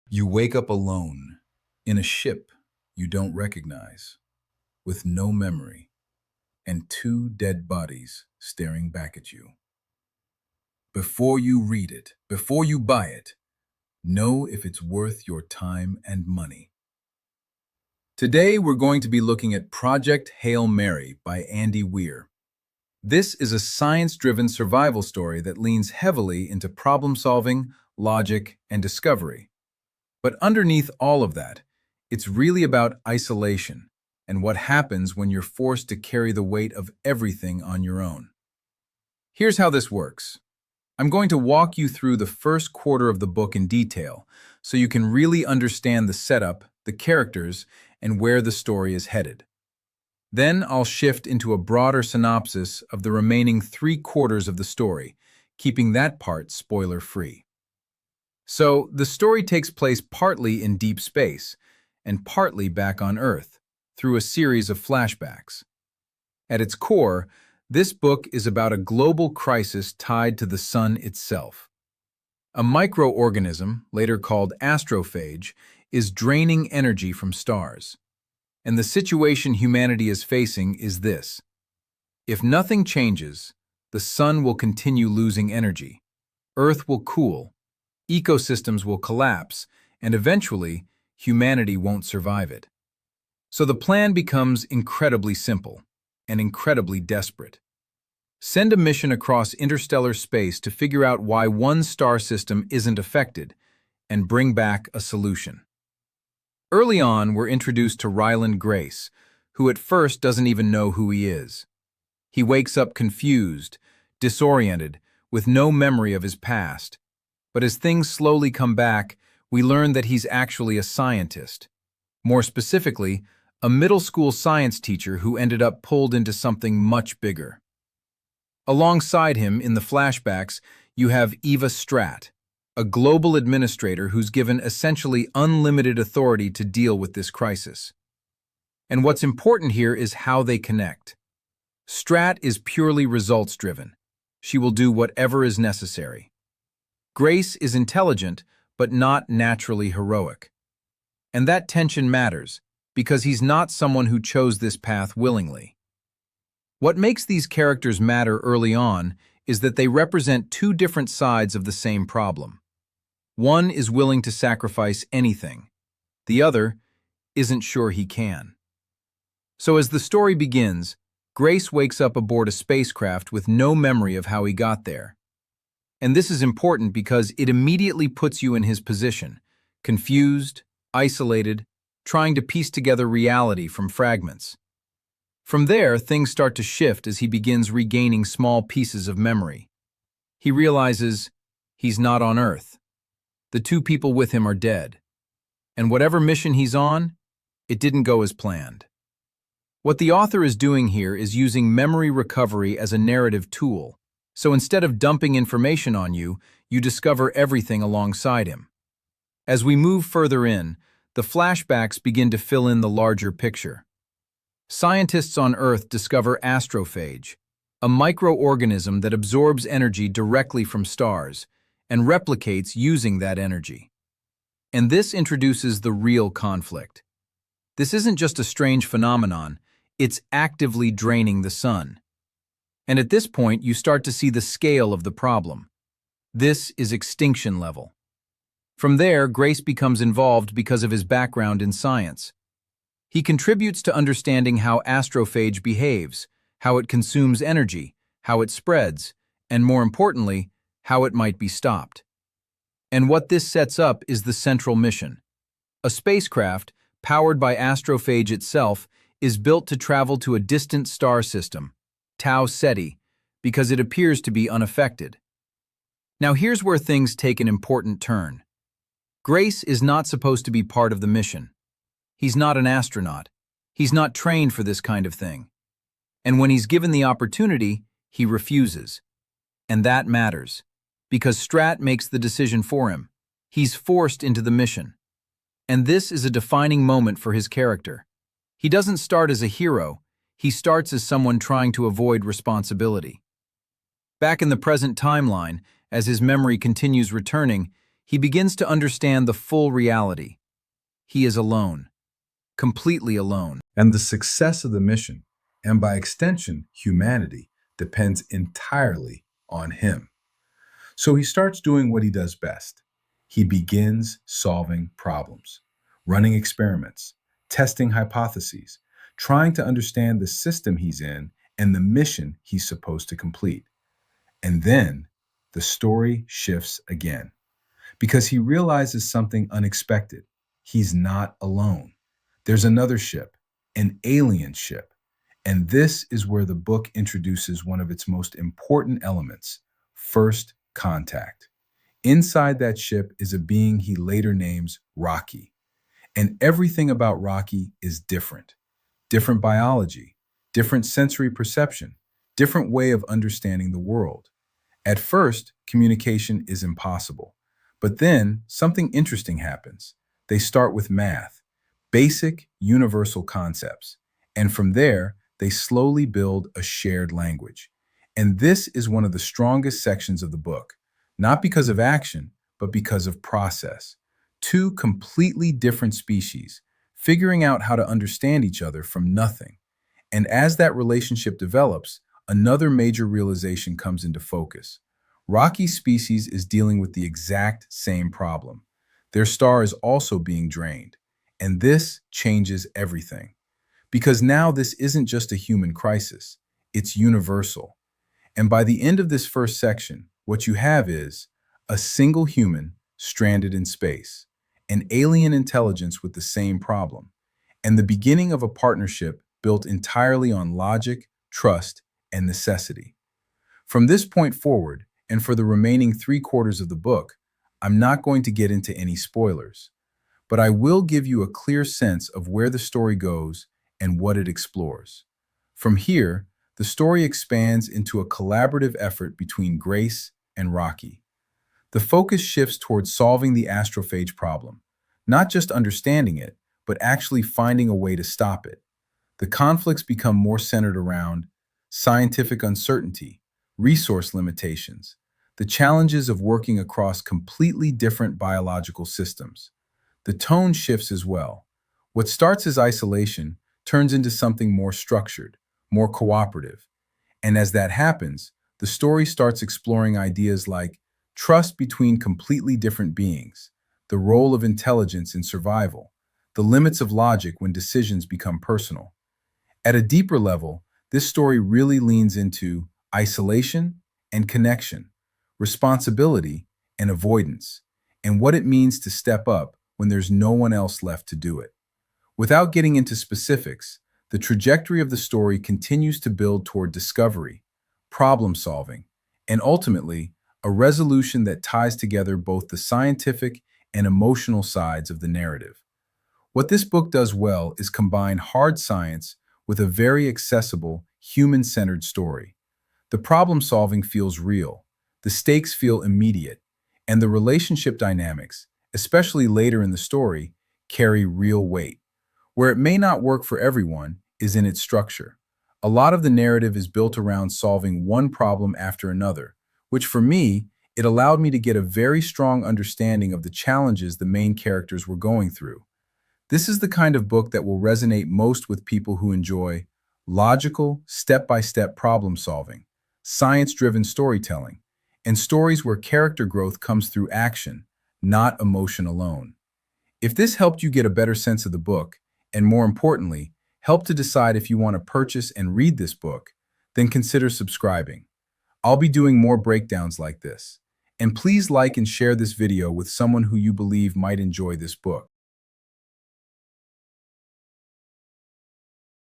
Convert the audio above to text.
You wake up alone, in a ship you don't recognize, with no memory, and two dead bodies staring back at you. Before you read it, before you buy it, know if it's worth your time and money. Today we're going to be looking at Project Hail Mary by Andy Weir. This is a science-driven survival story that leans heavily into problem-solving, logic, and discovery. But underneath all of that, it's really about isolation and what happens when you're forced to carry the weight of everything on your own. Here's how this works. I'm going to walk you through the first quarter of the book in detail so you can really understand the setup, the characters, and where the story is headed. Then I'll shift into a broader synopsis of the remaining 3/4 of the story, keeping that part spoiler-free. So, the story takes place partly in deep space and partly back on Earth, through a series of flashbacks. At its core, this book is about a global crisis tied to the sun itself. A microorganism, later called astrophage, is draining energy from stars. And the situation humanity is facing is this. If nothing changes, the sun will continue losing energy, Earth will cool, ecosystems will collapse, and eventually, humanity won't survive it. So the plan becomes incredibly simple and incredibly desperate. Send a mission across interstellar space to figure out why one star system isn't affected and bring back a solution. Early on, we're introduced to Ryland Grace, who at first doesn't even know who he is. He wakes up confused, disoriented, with no memory of his past. But as things slowly come back, we learn that he's actually a scientist. More specifically, a middle school science teacher who ended up pulled into something much bigger. Alongside him, in the flashbacks, you have Eva Stratt, a global administrator who's given essentially unlimited authority to deal with this crisis. And what's important here is how they connect. Stratt is purely results-driven. She will do whatever is necessary. Grace is intelligent, but not naturally heroic. And that tension matters, because he's not someone who chose this path willingly. What makes these characters matter early on is that they represent two different sides of the same problem. One is willing to sacrifice anything. The other isn't sure he can. So as the story begins, Grace wakes up aboard a spacecraft with no memory of how he got there. And this is important because it immediately puts you in his position, confused, isolated, trying to piece together reality from fragments. From there, things start to shift as he begins regaining small pieces of memory. He realizes he's not on Earth. The two people with him are dead. And whatever mission he's on, it didn't go as planned. What the author is doing here is using memory recovery as a narrative tool. So instead of dumping information on you, you discover everything alongside him. As we move further in, the flashbacks begin to fill in the larger picture. Scientists on Earth discover astrophage, a microorganism that absorbs energy directly from stars and replicates using that energy. And this introduces the real conflict. This isn't just a strange phenomenon, it's actively draining the sun. And at this point, you start to see the scale of the problem. This is extinction level. From there, Grace becomes involved because of his background in science. He contributes to understanding how astrophage behaves, how it consumes energy, how it spreads, and more importantly, how it might be stopped. And what this sets up is the central mission. A spacecraft, powered by astrophage itself, is built to travel to a distant star system, Tau Ceti, because it appears to be unaffected. Now here's where things take an important turn. Grace is not supposed to be part of the mission. He's not an astronaut. He's not trained for this kind of thing. And when he's given the opportunity, he refuses. And that matters, because Stratt makes the decision for him. He's forced into the mission. And this is a defining moment for his character. He doesn't start as a hero. He starts as someone trying to avoid responsibility. Back in the present timeline, as his memory continues returning, he begins to understand the full reality. He is alone, completely alone. And the success of the mission, and by extension, humanity, depends entirely on him. So he starts doing what he does best. He begins solving problems, running experiments, testing hypotheses, trying to understand the system he's in and the mission he's supposed to complete. And then the story shifts again because he realizes something unexpected. He's not alone. There's another ship, an alien ship. And this is where the book introduces one of its most important elements: first contact. Inside that ship is a being he later names Rocky. And everything about Rocky is different. Different biology, different sensory perception, different way of understanding the world. At first, communication is impossible. But then something interesting happens. They start with math, basic, universal concepts. And from there, they slowly build a shared language. And this is one of the strongest sections of the book, not because of action, but because of process. Two completely different species, figuring out how to understand each other from nothing. And as that relationship develops, another major realization comes into focus. Rocky's species is dealing with the exact same problem. Their star is also being drained. And this changes everything. Because now this isn't just a human crisis, it's universal. And by the end of this first section, what you have is a single human stranded in space, an alien intelligence with the same problem, and the beginning of a partnership built entirely on logic, trust, and necessity. From this point forward, and for the remaining 3/4 of the book, I'm not going to get into any spoilers, but I will give you a clear sense of where the story goes and what it explores. From here, the story expands into a collaborative effort between Grace and Rocky. The focus shifts towards solving the astrophage problem, not just understanding it, but actually finding a way to stop it. The conflicts become more centered around scientific uncertainty, resource limitations, the challenges of working across completely different biological systems. The tone shifts as well. What starts as isolation turns into something more structured, more cooperative. And as that happens, the story starts exploring ideas like trust between completely different beings, the role of intelligence in survival, the limits of logic when decisions become personal. At a deeper level, this story really leans into isolation and connection, responsibility and avoidance, and what it means to step up when there's no one else left to do it. Without getting into specifics, the trajectory of the story continues to build toward discovery, problem solving, and ultimately, a resolution that ties together both the scientific and emotional sides of the narrative. What this book does well is combine hard science with a very accessible, human-centered story. The problem solving feels real, the stakes feel immediate, and the relationship dynamics, especially later in the story, carry real weight. Where it may not work for everyone is in its structure. A lot of the narrative is built around solving one problem after another, which for me, it allowed me to get a very strong understanding of the challenges the main characters were going through. This is the kind of book that will resonate most with people who enjoy logical, step-by-step problem solving, science-driven storytelling, and stories where character growth comes through action, not emotion alone. If this helped you get a better sense of the book, and more importantly, help to decide if you want to purchase and read this book, then consider subscribing. I'll be doing more breakdowns like this. And please like and share this video with someone who you believe might enjoy this book.